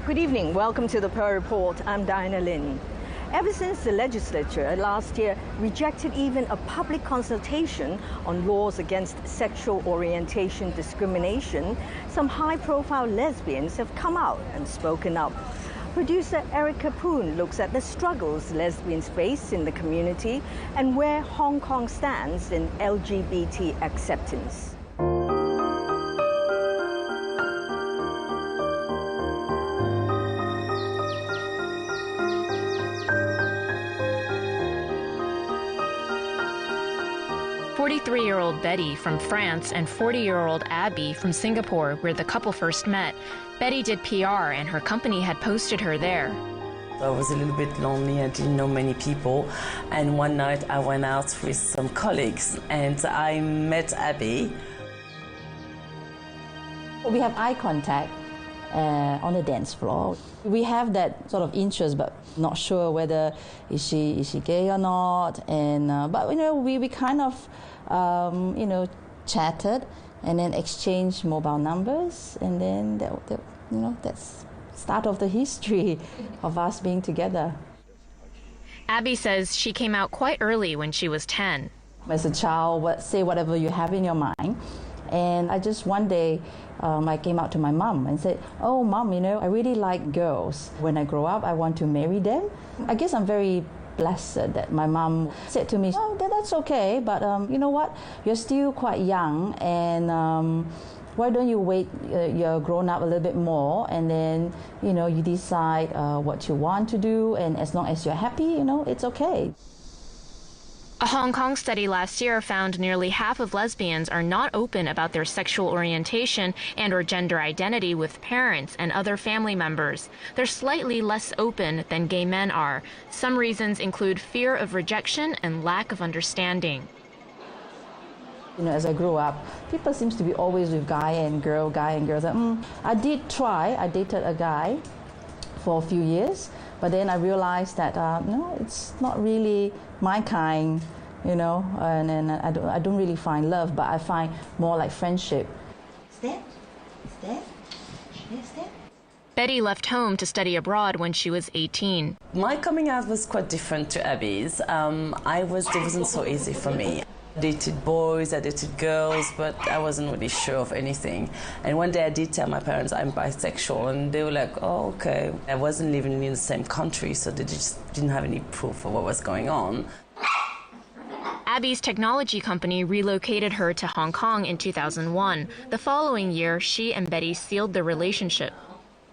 Good evening. Welcome to the Pearl Report. I'm Diana Lin. Ever since the legislature last year rejected even a public consultation on laws against sexual orientation discrimination, some high-profile lesbians have come out and spoken up. Producer Erica Poon looks at the struggles lesbians face in the community and where Hong Kong stands in LGBT acceptance. "43-year-old Betty from France and 40-year-old Abby from Singapore, where the couple first met. Betty did PR and her company had posted her there. I was a little bit lonely, I didn't know many people, and one night I went out with some colleagues and I met Abby. We have eye contact on the dance floor. We have that sort of interest, but not sure whether is she gay or not. And but we kind of chatted and then exchanged mobile numbers, and then that's start of the history of us being together. Abby says she came out quite early when she was 10. As a child, say whatever you have in your mind. And I just one day, I came out to my mom and said, "Oh, Mom, I really like girls. When I grow up, I want to marry them." I guess I'm very blessed that my mom said to me, "Oh, that's okay, but you know what? You're still quite young, and why don't you wait? You're grown up a little bit more, and then you decide what you want to do, and as long as you're happy, it's okay." A Hong Kong study last year found nearly half of lesbians are not open about their sexual orientation and/or gender identity with parents and other family members. They're slightly less open than gay men are. Some reasons include fear of rejection and lack of understanding. As I grew up, people seem to be always with guy and girl. I did try. I dated a guy for a few years, but then I realized that no, it's not really my kind, and then I don't really find love, but I find more like friendship. Is that? Betty left home to study abroad when she was 18. My coming out was quite different to Abby's. It wasn't so easy for me. I dated boys, I dated girls, but I wasn't really sure of anything. And one day I did tell my parents I'm bisexual, and they were like, "Oh, okay." I wasn't living in the same country, so they just didn't have any proof of what was going on. Abby's technology company relocated her to Hong Kong in 2001. The following year, she and Betty sealed their relationship.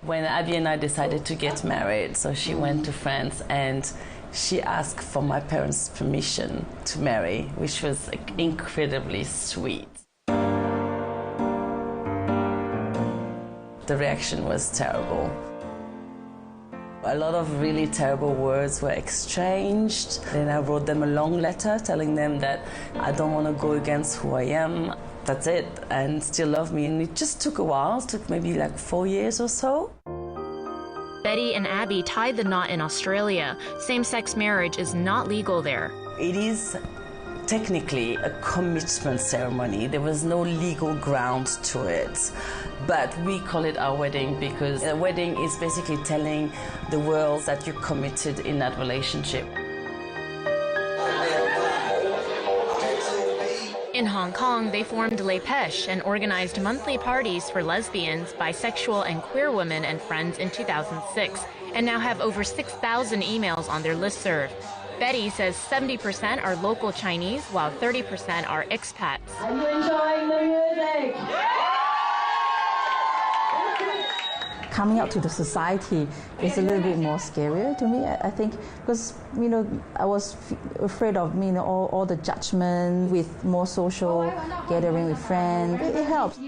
When Abby and I decided to get married, so she went to France and she asked for my parents' permission to marry, which was incredibly sweet. The reaction was terrible. A lot of really terrible words were exchanged. Then I wrote them a long letter telling them that I don't want to go against who I am. That's it, and still love me. And it just took a while. It took maybe like 4 years or so. Betty and Abby tied the knot in Australia. Same-sex marriage is not legal there. It is technically a commitment ceremony. There was no legal ground to it. But we call it our wedding because a wedding is basically telling the world that you're committed in that relationship. In Hong Kong, they formed Les Pêches and organized monthly parties for lesbians, bisexual, and queer women and friends in 2006, and now have over 6,000 emails on their listserv. Betty says 70% are local Chinese, while 30% are expats. Are you enjoying the music? Coming out to the society is a little bit more scarier to me, I think, because I was afraid of all the judgment with more social gathering with friends. It helps.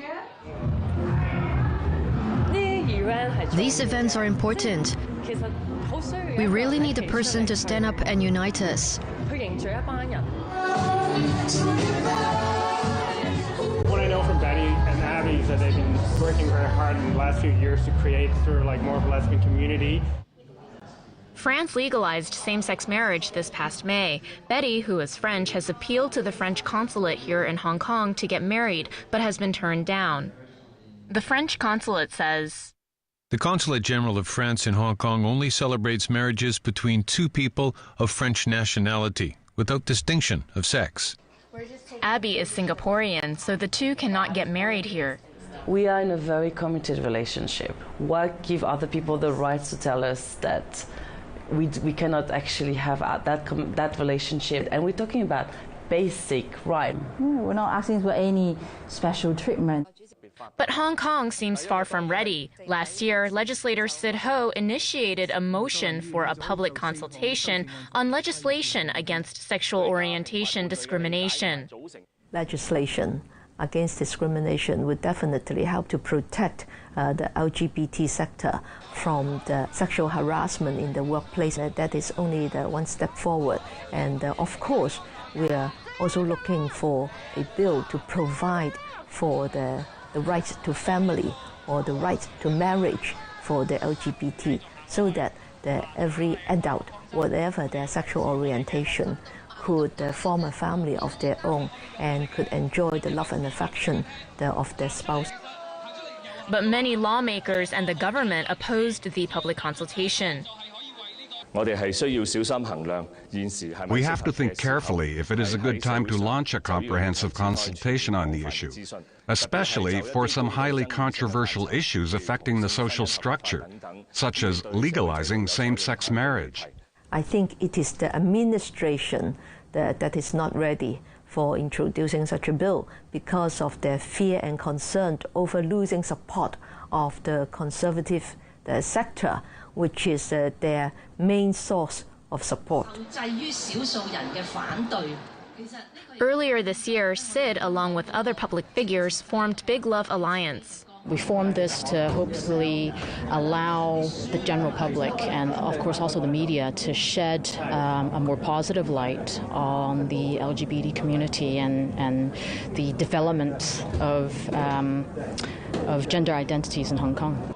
These events are important. We really need a person to stand up and unite us. What I know from Betty and Abby is that they've been working very hard in the last few years to create sort of like more of a lesbian community. France legalized same-sex marriage this past May. Betty, who is French, has appealed to the French consulate here in Hong Kong to get married, but has been turned down. The French consulate says, The Consulate General of France in Hong Kong only celebrates marriages between two people of French nationality, without distinction of sex. Abby is Singaporean, so the two cannot get married here. We are in a very committed relationship. Why give other people the rights to tell us that we cannot actually have that relationship? And we're talking about basic right. We're not asking for any special treatment. But Hong Kong seems far from ready. Last year, legislator Sid Ho initiated a motion for a public consultation on legislation against sexual orientation discrimination. Legislation against discrimination would definitely help to protect the LGBT sector from the sexual harassment in the workplace. That is only the one step forward. And of course, we are also looking for a bill to provide for the right to family or the right to marriage for the LGBT, so that every adult, whatever their sexual orientation, could form a family of their own and could enjoy the love and affection of their spouse. But many lawmakers and the government opposed the public consultation. We have to think carefully if it is a good time to launch a comprehensive consultation on the issue, especially for some highly controversial issues affecting the social structure, such as legalizing same-sex marriage. I think it is the administration that is not ready for introducing such a bill because of their fear and concern over losing support of the conservative sector, which is their main source of support. Earlier this year, Sid, along with other public figures, formed Big Love Alliance. We formed this to hopefully allow the general public and, of course, also the media to shed a more positive light on the LGBT community and the development of gender identities in Hong Kong.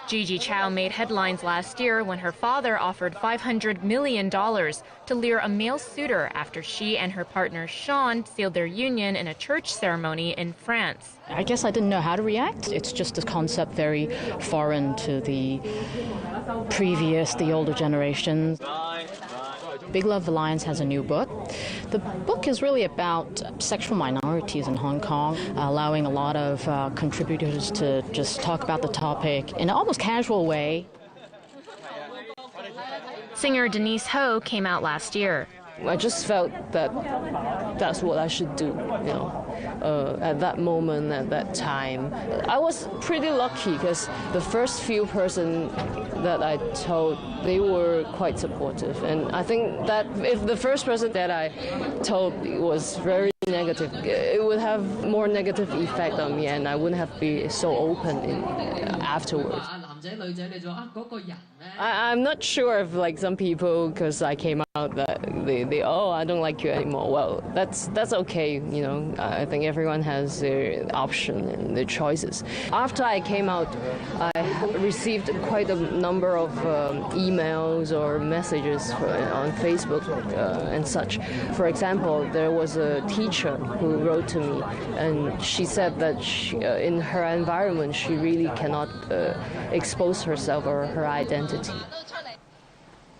Gigi Chow made headlines last year when her father offered $500 million to lure a male suitor after she and her partner Sean sealed their union in a church ceremony in France. I guess I didn't know how to react. It's just a concept very foreign to the older generations. Big Love Alliance has a new book. The book is really about sexual minorities in Hong Kong, allowing a lot of contributors to just talk about the topic in an almost casual way. Singer Denise Ho came out last year. I just felt that that's what I should do, at that moment, at that time. I was pretty lucky because the first few persons that I told, they were quite supportive. And I think that if the first person that I told was very negative, it would have more negative effect on me and I wouldn't have been so open afterwards. I'm not sure if some people, because I came out, that they I don't like you anymore. Well, that's okay, I think everyone has their option and their choices. After I came out, I received quite a number of emails or messages on Facebook and such. For example, there was a teacher who wrote to me and she said that in her environment she really cannot expose herself or her identity.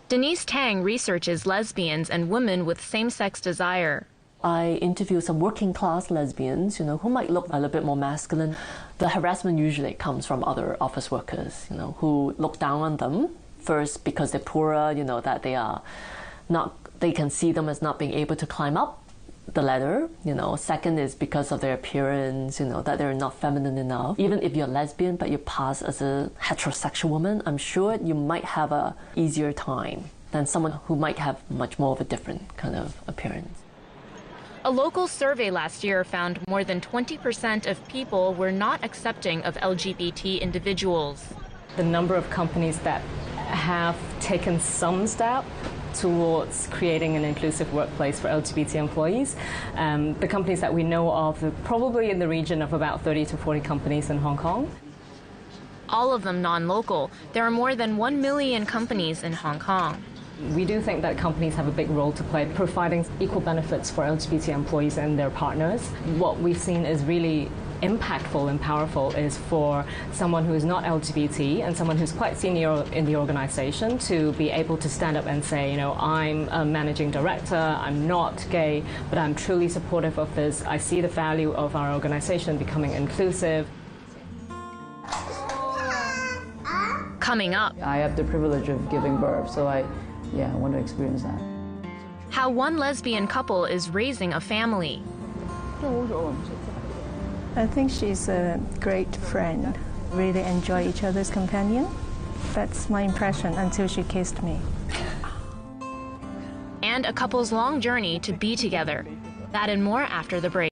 Denise Tang researches lesbians and women with same-sex desire. I interview some working-class lesbians, who might look a little bit more masculine. The harassment usually comes from other office workers, who look down on them. First, because they're poorer, that they can see them as not being able to climb up the ladder. Second is because of their appearance, that they're not feminine enough. Even if you're lesbian but you pass as a heterosexual woman, I'm sure you might have a easier time than someone who might have much more of a different kind of appearance. A local survey last year found more than 20% of people were not accepting of LGBT individuals. The number of companies that have taken some step towards creating an inclusive workplace for LGBT employees. The companies that we know of are probably in the region of about 30 to 40 companies in Hong Kong. All of them non-local. There are more than 1 million companies in Hong Kong. We do think that companies have a big role to play, providing equal benefits for LGBT employees and their partners. What we've seen is really impactful and powerful is for someone who is not LGBT and someone who's quite senior in the organization to be able to stand up and say, you know, I'm a managing director, I'm not gay, but I'm truly supportive of this. I see the value of our organization becoming inclusive. Coming up, I have the privilege of giving birth, so I want to experience that. How one lesbian couple is raising a family. I think she's a great friend. Really enjoy each other's companion. That's my impression until she kissed me. And a couple's long journey to be together. That and more after the break.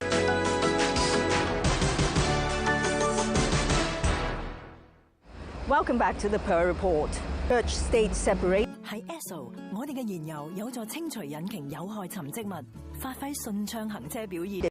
Welcome back to the PART report. Church-state separation. 喺 ESSO， 我哋嘅燃油有助清除引擎有害沉積物，發揮順暢行車表現。